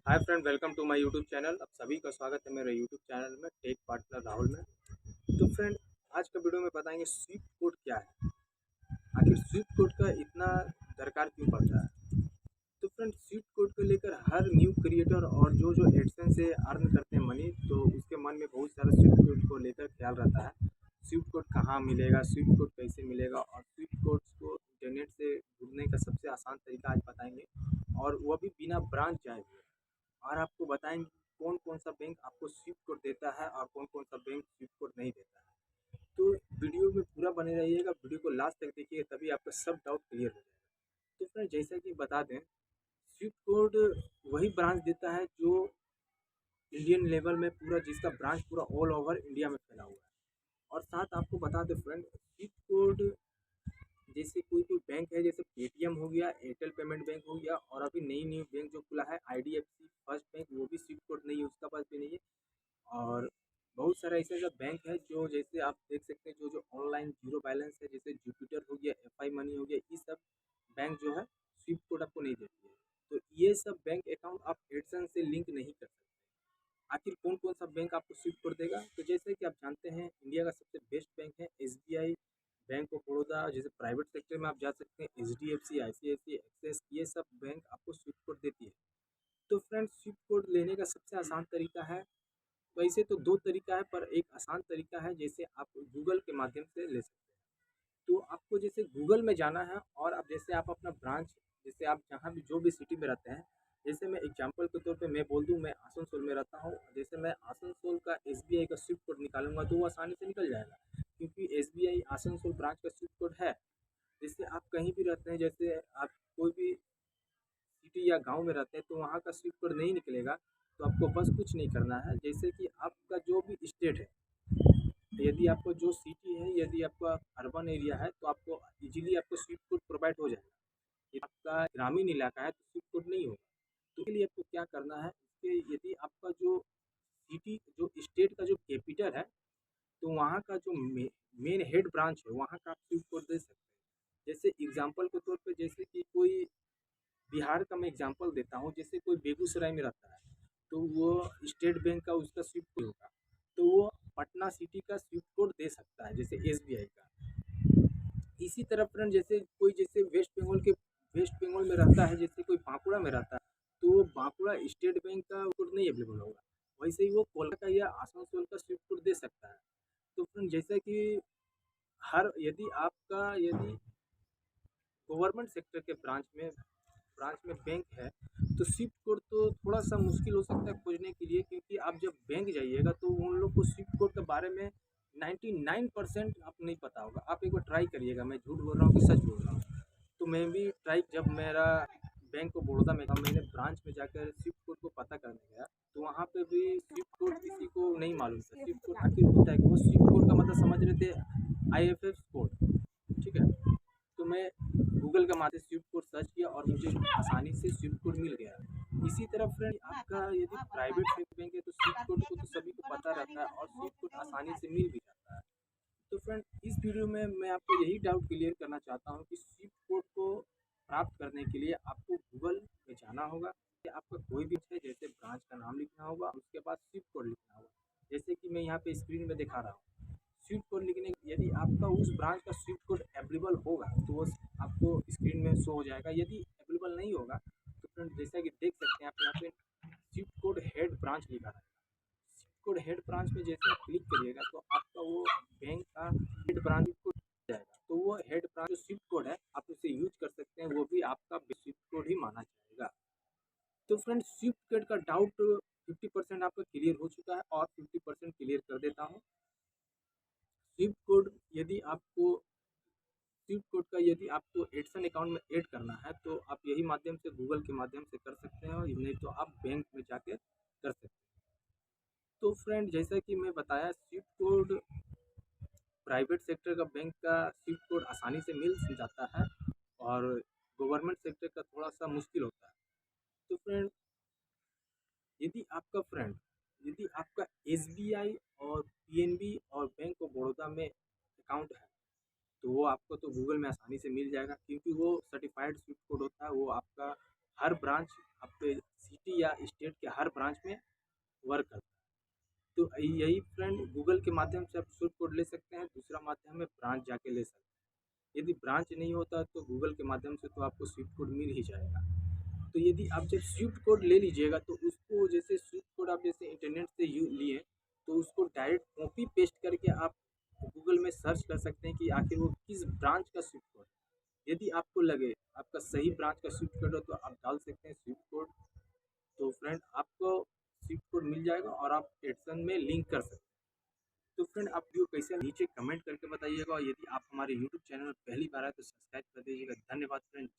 Hi friend, welcome to my YouTube channel. आप सभी का स्वागत है मेरे यूट्यूब चैनल में टेक पार्टनर राहुल में। तो फ्रेंड, आज का वीडियो में बताएंगे स्विफ्ट कोड क्या है, आखिर स्विफ्ट कोड का इतना दरकार क्यों पड़ता है। तो फ्रेंड, स्विफ्ट कोड को लेकर हर न्यू क्रिएटर और जो एडसेंस से अर्न करते हैं मनी, तो उसके मन में बहुत सारा स्विफ्ट कोड को लेकर ख्याल रहता है। स्विफ्ट कोड कहाँ मिलेगा, स्विफ्ट कोड कैसे मिलेगा, और स्विफ्ट कोड को इंटरनेट से जुड़ने का सबसे आसान तरीका आज बताएंगे, और वो भी बिना ब्रांच जाए हुए। और आपको बताएंगे कौन कौन सा बैंक आपको स्विफ्ट कोड देता है और कौन कौन सा बैंक स्विफ्ट कोड नहीं देता है। तो वीडियो में पूरा बने रहिएगा, वीडियो को लास्ट तक देखिएगा, तभी आपका सब डाउट क्लियर हो जाएगा। तो फ्रेंड, जैसा कि बता दें, स्विफ्ट कोड वही ब्रांच देता है जो इंडियन लेवल में पूरा, जिसका ब्रांच पूरा ऑल ओवर इंडिया में फैला हुआ है। और साथ आपको बता दें फ्रेंड, स्विफ्ट कोड जैसे कोई कोई बैंक है, जैसे पेटीएम हो गया, एयरटेल पेमेंट बैंक हो गया, और अभी नई न्यू बैंक जो खुला है आईडीएफसी फर्स्ट बैंक, वो भी स्विफ्ट कोड नहीं है, उसका पास भी नहीं है। और बहुत सारा ऐसा ऐसा बैंक है जो, जैसे आप देख सकते हैं, जो जो ऑनलाइन जीरो बैलेंस है, जैसे जुपिटर हो गया, एफआई मनी हो गया, ये सब बैंक जो है स्विफ्ट कोड आपको नहीं देती है। तो ये सब बैंक अकाउंट आप एडसन से लिंक नहीं कर सकते। आखिर कौन कौन सा बैंक आपको स्विफ्ट कोड देगा, तो जैसे कि आप जानते हैं, इंडिया का सबसे बेस्ट बैंक है एसबीआई, बैंक ऑफ बड़ौदा। जैसे प्राइवेट सेक्टर में आप जा सकते हैं, एचडीएफसी, आईसीआईसी, एक्सेस, ये सब बैंक आपको स्विफ्ट कोड देती है। तो फ्रेंड्स, स्विफ्ट कोड लेने का सबसे आसान तरीका है, वैसे तो दो तरीका है, पर एक आसान तरीका है, जैसे आप गूगल के माध्यम से ले सकते हैं। तो आपको जैसे गूगल में जाना है, और अब जैसे आप अपना ब्रांच, जैसे आप जहाँ भी जो भी सिटी में रहते हैं, जैसे मैं एग्जांपल के तौर पे मैं बोल दूँ, मैं आसनसोल में रहता हूँ, जैसे मैं आसनसोल का एसबीआई का स्विफ्ट कोड निकालूंगा तो वो आसानी से निकल जाएगा, क्योंकि एसबीआई आसनसोल ब्रांच का स्विफ्ट कोड है। जैसे आप कहीं भी रहते हैं, जैसे आप कोई भी सिटी या गांव में रहते हैं, तो वहाँ का स्विफ्ट कोड नहीं निकलेगा, तो आपको बस कुछ नहीं करना है। जैसे कि आपका जो भी स्टेट है, यदि आपको जो सिटी है, यदि आपका अर्बन एरिया है, तो आपको इजीली आपको स्विफ्ट कोड प्रोवाइड हो जाएगा। यदि आपका ग्रामीण इलाका है तो स्विफ्ट कोड नहीं होगा। तो इसके लिए आपको क्या करना है, इसके यदि आपका जो सिटी, जो स्टेट का जो कैपिटल है, तो वहाँ का जो मेन हेड ब्रांच है, वहाँ का आप स्विफ्ट कोड दे सकते हैं। जैसे एग्जाम्पल के तौर पे, जैसे कि कोई बिहार का मैं एग्जांपल देता हूँ, जैसे कोई बेगूसराय में रहता है, तो वो स्टेट बैंक का उसका स्विफ्ट कोड होगा, तो वो पटना सिटी का स्विफ्ट कोड दे सकता है, जैसे एसबीआई का। इसी तरह फ्रेंड, जैसे कोई जैसे वेस्ट बंगाल में रहता है, जैसे कोई बांकुड़ा में रहता है, तो वो बांकुड़ा स्टेट बैंक का कोड नहीं अवेलेबल होगा, वैसे ही वो कोलकाता या आसनसोल का स्विफ्ट कोड दे सकता है। तो फ्रेंड, जैसे कि यदि गवर्नमेंट सेक्टर के ब्रांच में बैंक है, तो स्विफ्ट कोड तो थोड़ा सा मुश्किल हो सकता है खोजने के लिए, क्योंकि आप जब बैंक जाइएगा तो उन लोग को स्विफ्ट कोड के बारे में 99% आप नहीं पता होगा। आप एक बार ट्राई करिएगा, मैं झूठ बोल रहा हूँ कि सच बोल रहा हूँ। तो मैं भी ट्राई, जब मेरा बैंक ऑफ बड़ौदा में था, मैंने ब्रांच में जाकर स्विफ्ट कोड को पता करने गया, तो वहाँ पे भी स्विफ्ट कोड किसी को नहीं मालूम था। स्विफ्ट कोड आखिर होता है कि वो स्विफ्ट कोड का मतलब समझ रहे थे आईएफएस कोड, ठीक है। तो मैं गूगल का माध्यम से स्विफ्ट कोड सर्च किया और मुझे आसानी से स्विफ्ट कोड मिल गया। इसी तरह फ्रेंड, आपका यदि प्राइवेट बैंक है, तो स्विफ्ट कोड को तो सभी को पता रहता है और स्विफ्ट कोड आसानी से मिल भी जाता है। तो फ्रेंड, इस वीडियो में मैं आपको यही डाउट क्लियर करना चाहता हूँ कि स्विफ्ट कोड को प्राप्त करने के लिए आपको गूगल में जाना होगा, कि आपका कोई भी है, जैसे ब्रांच का नाम लिखना होगा, उसके बाद स्विफ्ट कोड लिखना होगा, जैसे कि मैं यहाँ पे स्क्रीन में दिखा रहा हूँ। स्विफ्ट कोड लिखने, यदि आपका उस ब्रांच का स्विफ्ट कोड अवेलेबल होगा, तो वो आपको स्क्रीन में शो हो जाएगा। यदि अवेलेबल नहीं होगा, तो फ्रेंड, जैसा कि देख सकते हैं आप यहाँ पे स्विफ्ट कोड हेड ब्रांच लिखा है। स्विफ्ट कोड हेड ब्रांच में जैसे आप क्लिक करिएगा, तो आपका वो बैंक का हेड ब्रांच को जाएगा, तो वो हेड ब्रांच जो स्विफ्ट कोड है, आप उसे यूज कर सकते हैं, वो भी आपका स्विफ्ट कोड ही माना जाएगा। तो फ्रेंड्स, स्विफ्ट कोड का डाउट 50% आपका क्लियर हो चुका है, और 50% क्लियर कर देता हूँ। स्विफ्ट कोड यदि आपको स्विफ्ट कोड का यदि आपको एडसन अकाउंट में ऐड करना है, तो आप यही माध्यम से, गूगल के माध्यम से कर सकते हैं, और नहीं तो आप बैंक में जाके कर सकते हैं। तो फ्रेंड, जैसा कि मैं बताया, स्विफ्ट कोड प्राइवेट सेक्टर का बैंक का स्विफ्ट कोड आसानी से मिल जाता है, और गवर्नमेंट सेक्टर का थोड़ा सा मुश्किल होता है। तो फ्रेंड, यदि आपका एसबीआई और पीएनबी और बैंक ऑफ बड़ौदा में अकाउंट है, तो वो आपको तो गूगल में आसानी से मिल जाएगा, क्योंकि वो सर्टिफाइड स्विफ्ट कोड होता है। वो आपका हर ब्रांच आपके यूनिवर्सिटी या स्टेट के हर ब्रांच में वर्क करता है। तो यही फ्रेंड गूगल के माध्यम से आप स्वीप कोड ले सकते हैं, दूसरा माध्यम है ब्रांच जाके ले सकते हैं। यदि ब्रांच नहीं होता तो गूगल के माध्यम से तो आपको स्विफ्ट कोड मिल ही जाएगा। तो यदि आप जब स्विफ्ट कोड ले लीजिएगा तो उसको जैसे स्विफ्ट कोड आप जैसे इंटरनेट से लिए तो उसको डायरेक्ट कॉपी पेस्ट करके आप गूगल में सर्च कर सकते हैं कि आखिर वो किस ब्रांच का स्विफ्ट कोड है। यदि आपको लगे आपका सही ब्रांच का स्विफ्ट कोड हो तो आप डाल सकते हैं स्विफ्ट कोड। तो फ्रेंड आपको स्विफ्ट कोड मिल जाएगा और आप एडसन में लिंक कर सकते हैं। तो फ्रेंड आप वीडियो कैसे नीचे कमेंट करके बताइएगा, और यदि आप हमारे यूट्यूब चैनल में पहली बार आए तो सब्सक्राइब कर दीजिएगा। धन्यवाद फ्रेंड।